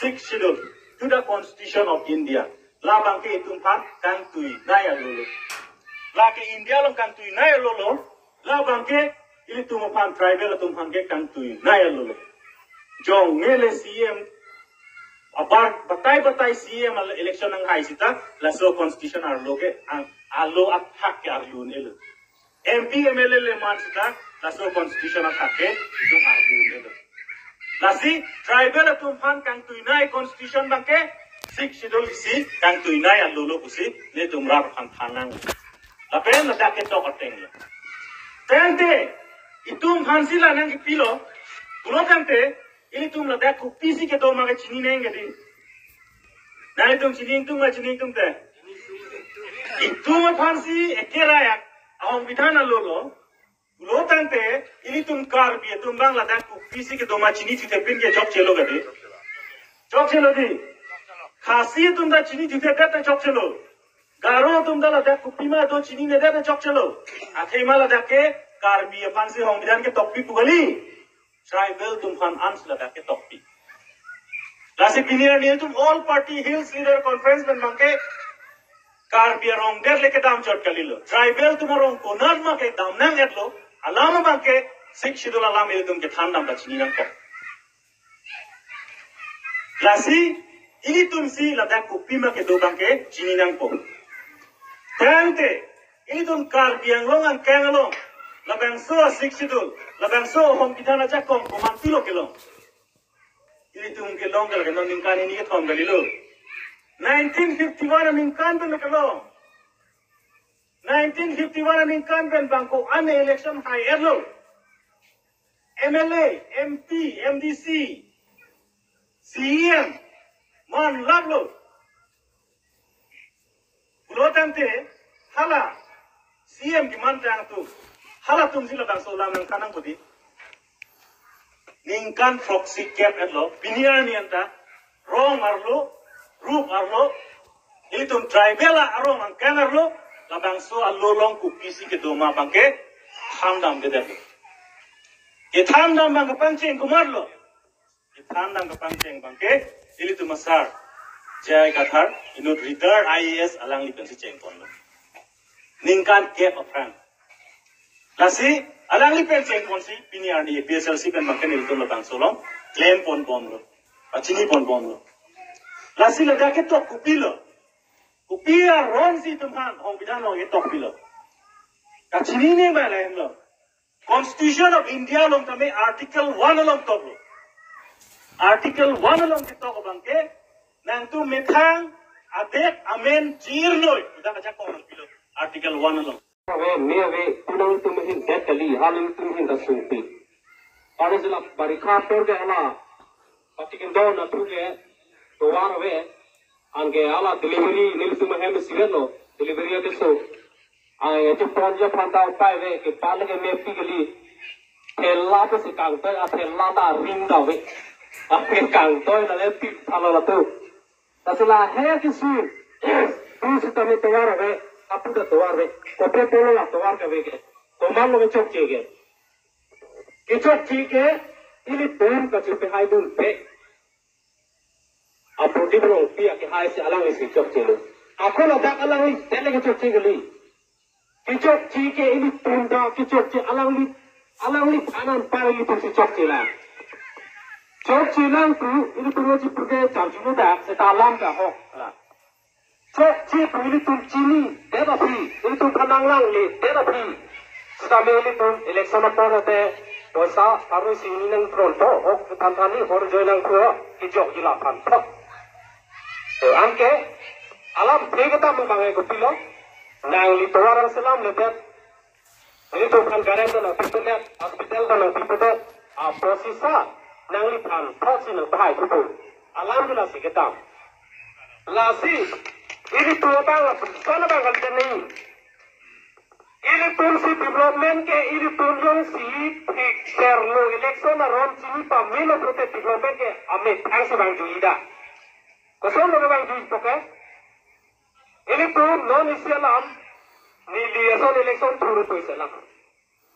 Sixth Schedule to the Constitution of India. La bangke itum pan kang tui naya lolo. La ke India long kang tui naya lolo. La bangke ili tumapan tribal tumpan ke kang tui naya lolo. Jong ngele CM abar batai CM election ang hai sita la so constitution arlo ke alo at hak ke arlun elo. MP MLA le man sita la so constitution at hak ke itum arlun elo. Lasi tribal tumpan kang tui naya constitution bangke Sixth Schedule si kang tui naya lolo kusi le tumrar pang panang. Lapen na daket to kateng. Tente itum hansila nang ipilo tulo tente ini tum la dak kupisi ke do maga chini nenge di. Nai tum chini tum te. Itum hansi ekera yak ahong bidhana lolo tulo tente ini tum kar bi tum bang la dak kupisi ke do ma chini chite pin ke chok chelo gadi. Chok chelo di. खासी तुम दा चीनी जिथे देते चौक चलो गारो तुम दा लदा कुपीमा दो चीनी ने देते चौक चलो आखेमा लदा के कार्बी फांसी होंबिदान के टॉपी पुगली ट्राइबल तुम खान आंस लदा के टॉपी लासे बिनियर ने तुम all party hills leader conference में मांगे कार्बी रोंगदेर लेके दाम चोट कर लो ट्राइबल तुम्हारों को नर्मा के दाम नंग एट लो अलामा मांगे सिक्स शेड्यूल अलाम ये तुम के थान दाम दा चीनी नंग को लासी ini tumsi ladak kupima ke dobang ke chini nang po. Tante ini tum kar biang long ang kang long labang so sixth schedule labang so hom kitana jak kong kuman tilo ke long. Ini tum ke long kal ke non ningkan ini ke thom galilo. 1951 ningkan ben ke long. 1951 ningkan ben bangko ane election high erlo. MLA, MP, MDC, CM Man lablo. Pulo tante hala CM ki man tang tu hala tum sila bang solam nang kanang budi. Ningkan proxy cap etlo biniar ni anta wrong arlo group arlo ini tum tribal arong ang kan arlo labang so allo long ku pisi ke doma bangke hamdam de der. Ye hamdam bang pangcheng kumarlo. Ye hamdam ka pangcheng bangke ili tu masar jai kathar inut retired IAS alang lipen si cheng pon ningkan gap apran lasi alang lipen cheng pon si piniar ni PSLC pen makan il tu labang solong claim pon lo achini pon lo lasi laga ke to kupia ron si tumhan hong bidan lo ye to kupilo achini ne ba la lo Constitution of India long tame article 1 long to lo Article 1 along kita ko bangke nang tu methang adek amen jirloi udah baca kong pilo Article 1 along we tunang tu mehin detali haling tu mehin da sumpi pada jela barikha por ke ala patikin do na tu ke to war we ange ala delivery nil tu mehem sigelo delivery ke so ay tu ponja phanta pai we ke pal ke me pigli thela pe se kang ta a thela ta ring da we Apa kang toy na lepi pala la tu. Tasula hai kisu. Tu sitame tawar ve apu da tawar ve. Kope polo la tawar ka ve ke. Tomal lo chok che ke. Ki chok chi ke ili pon ka chupe hai dun pe. Apu di bro pia ke hai se alang isi chok che lo. Ako la dak alang li tele ke chok che ke li. Ki chok chi ke ili pon da ki chok che alang li anan pa li tu si chok che la. Chok chilang tu ini pengaji pergi charjunu dah setalam dah ho. Chok chi tu ini tu chini deda free ini tu kanang lang le deda free. Sudah meli tu election apa nate dosa harus ini nang pronto ho tantani hor joilang tu hijau gila pan. So angke alam free kita membangai kupilo nang li tuaran selam lepas ini tu kan garan tu nak hospital tu nak hospital prosesa nang lipan prosi nang bahai kupu alhamdulillah si ketam lasi ini tuh bang sana bang kali ni ini tuh si development ke ini tuh yang si share lo election aron sini pamilo prote development ke ame thanks bang juida kosong lo bang juid poke ini tuh non Islam ni liaison election thuru tu Islam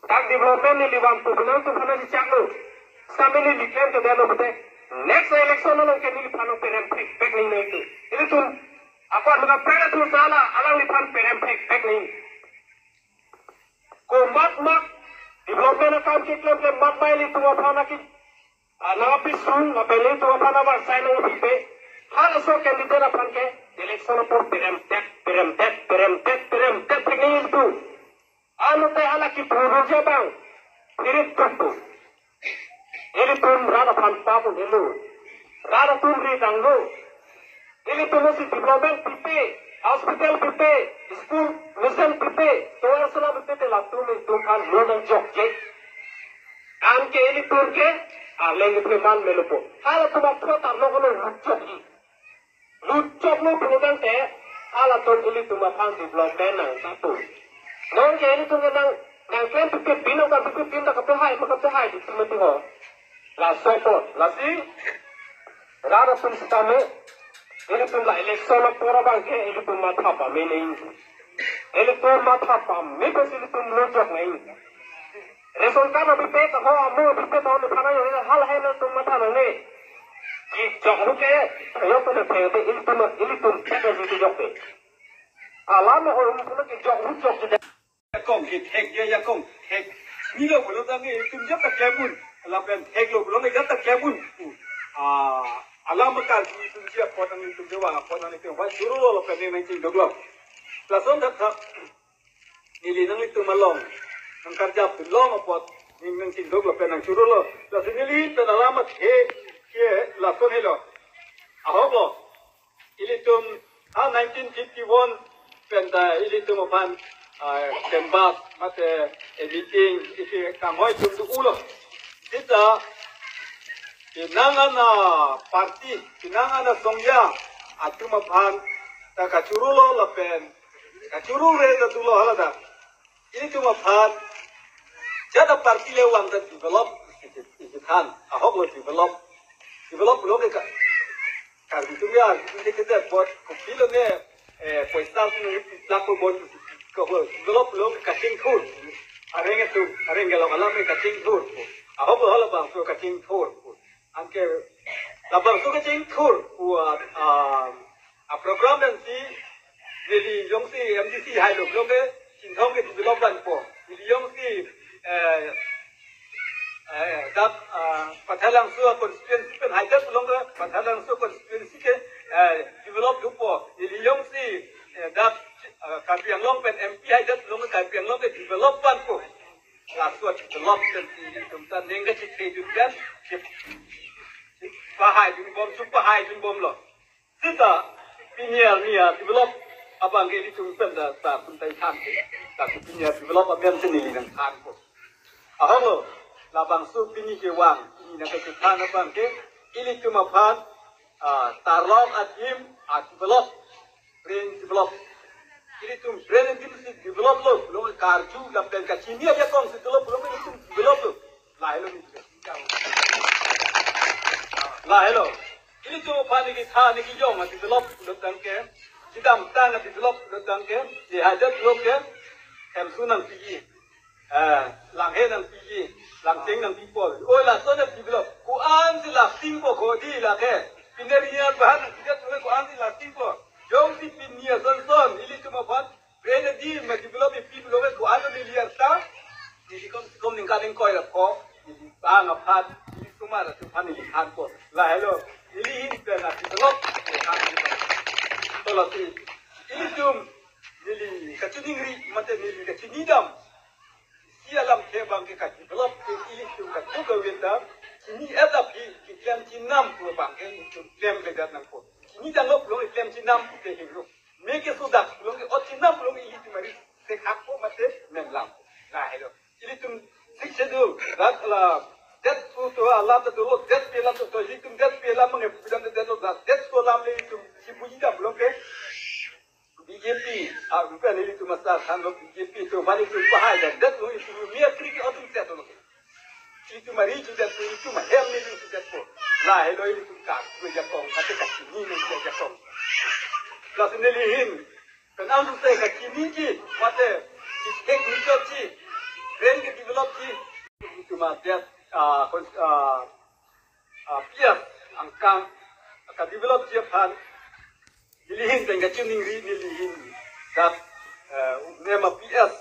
tak development ni liwan tu benar tu benar dicaklo Sambil ni declare ke dalam betul, next election nang ke nili pano perem pek ni na itu tu ako mga pera tu sala alang ni pan perem pek ni ko mak development account ke claim ke mak bai li tu apana ki na pisung na pele tu apana ma sign no pipe hal so candidate apan ke election por perem tek ni itu anu te ala ki proje bang pirit tu ini pun rada pantapu dulu, rada turi tanggu. Ini pun mesti development pipe, hospital pipe, school mission pipe, toa sela pipe telah tumi tukan modern jok je. Anke ini pun ke, aleng itu man melupo. Kalau tu bapa tak nak kalau lucok lu penugan te, kalau tu ini tu bapa development nang satu. Nong ke ini tu nang klaim pipe bina kan pipe bina kapehai di sini tu ho. La support, la si, rada pun setame, ini pun la election la pura bangke, ini pun mata apa, mening, ini pun mata apa, mepes ini pun lojak neng. Resulta nabi pet, ho amu pet tahun depan yang hal hal itu mata neng. Jok ruke, yo pun pet, ini pun pet itu jok pet. Alam orang pun ke jok rujuk sudah. Kong hek ya kong hek, ni lo belum tangi, tunjuk tak kebun. Lapan heglo belum ada tak kebun. Alam bekal itu dia potong itu jawa, potong itu wah suruh lo lapan ni macam doglo. Lason tak nili nang itu malong, nang kerja belum apa ni macam doglo penang suruh lo. Lason nili pen alamat ke lason helo. Ahok lo. Ili tum 1951 penta ili tum pan tembak mate editing itu kamoy tum tu ulo. Kita pinangan parti, pinangan songya, atu mapan, tak kacurulo lapen, kacurul reda tulo halada. Ini tu mapan, jada parti lewang dan develop, ikan, ahok lo develop lo ke kalau itu ya, kita buat kopilo ni, postal tu laku buat kau develop lo ke kacing kur, areng kalau alam ke kacing kur. Ahok lo bang so kacing tur, angke labang so kacing tur buat program yang si jadi yang si MDC hai lo ke cinthong ke development po, jadi yang si dak patalang so constituency pen hai dak belum ke patalang so constituency ke develop po, jadi yang si dak kapiang long pen MP hai dak belum ke kapiang long ke development po. Lakukan develop dan kita nengah cipta juga bahai bom super high bom lo. Kita pinya develop abang ini cuma dah tak penting sampai tapi pinya develop abang sendiri dan kanku. Aholo labang su pinya kewang ini nak kita abang ke ini cuma pan tarlok adim develop brain develop. Ini tu brand ini mesti develop lo karju dan kacini aja kong si develop lo ini tu develop lo lah hello ini tu pani kita ni kijong develop lo tangke sidam tang develop lo tangke dihajat lo ke kamsu nang pigi langhe nang pigi langceng nang pipol oh lah so develop kuan si lah timpo kodi lah ke pinerian bahan kita tu kuan si lah timpo Jom si pinia son ili cuma buat brand di develop people loge ko ano ni liarta ili kom ningkaling koi la ko ili bang apat ili cuma la tu pani han ko la hello ili ini na develop to la si ili tum ili kacudingri mate ili kacudidam si alam ke bang ke develop ili tum kacuga wenda ini ada pi kiam cinam ko bang ke itu klem ke dan ko ini jangan belum iklim cinam putih hidup. Mereka sudah belum cinam belum ini tu mari sekako mati memlam. Nah hello. Ini tu siksedu. Dah det tu Allah tu det pelam tu itu det pelam mengepudan det det tu lam le itu si puji dah belum ke. BJP bukan ini tu masalah handok BJP tu balik tu bahaya dan det tu itu dia kiri atau tidak tu. Itu mari itu mahal ni tu det tu. Nah, hello ini tukar, kerja kong, kata kaki ni kerja kong. Kelas nelihin, kenapa saya kaki ni je, mata teknik je, brand ke develop je, itu mata pias angkang akan develop Japan nilihin dengan tuning ri nilihin dat nema PS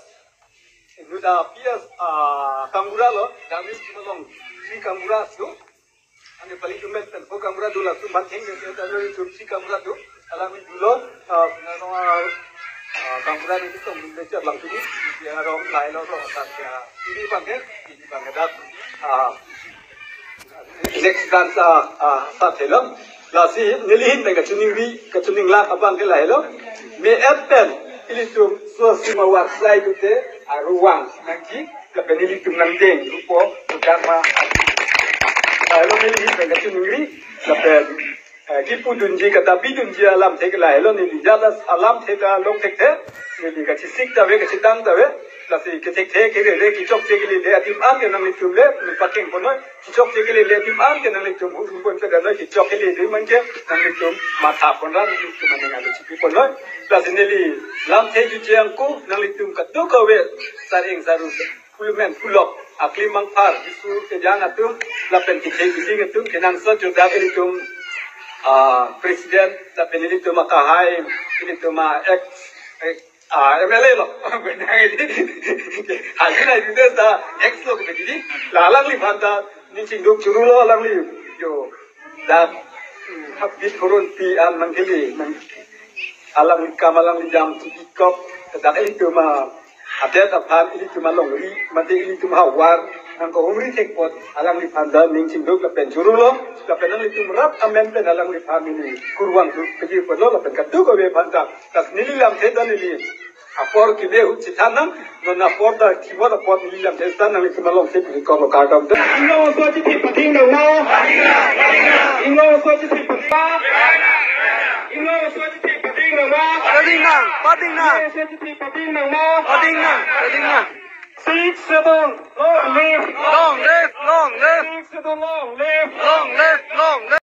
nuda PS kangura lo kami cuma long si kangura tu ane paling kemen ten ko kangura dulu tu banting ke dari tu si kangura tu alami dulu kangura ni tu belajar langsung ni dia rom lain lo tak ini bangke dat next dance sa thelom la si nilihin dengan tuning la abang ke lai lo me apple ilitum so si mawar slide tu ruang nanti ke penilitum nangdeng rupo utama lo nilihin dengan tuning la pen kipu dunji kata bidunji alam thek lai lo nili jalas alam theka long thek the nili ka chisik ta ve ka chitang ta ve la si ke thek the ke le ki chok che ke le atim am ke nang litum le paking ponoi ki chok che ke le atim am ke nang litum hu pon ke da ki chok ke le man ke nang litum matha pon ra nang litum nang ala chi ponoi la si nili lam the ju che angku nang litum ka do ka ve sareng saru fulmen fulok akli mangpar bisu ke jang atum la pen ki the ki ding atum ke nang so ju da ke litum presiden la pen litum makahai litum ex MLA lo, benar ini. Hasilnya itu dah X lo begini. Lalang li banta, ni cingduk curu lo lalang li yo. Dan habis turun pi an mangkili, alang li kamalang li jam cikikop. Sedang itu mah ada tapan ini cuma longri, mati ini cuma hawar. Angko umri tekpot, alang li banta ni cingduk lepen curu lo, lepen ang itu merap amen pen alang li family kurwang tu pergi perlo lepen kadu kau be banta. Tas nili lam sedan nili. Apor kide ucitanam, non apor da kiwa da apor nili lam sedan nili cuma long sep ni kau kadam tu. Ingo so citi pating dong mo. Ingo so citi pating. Ingo so citi pating dong mo. Pating na. Ingo so citi pating dong mo. Pating na. Six seven long live. Long live. Six seven long live. Long live.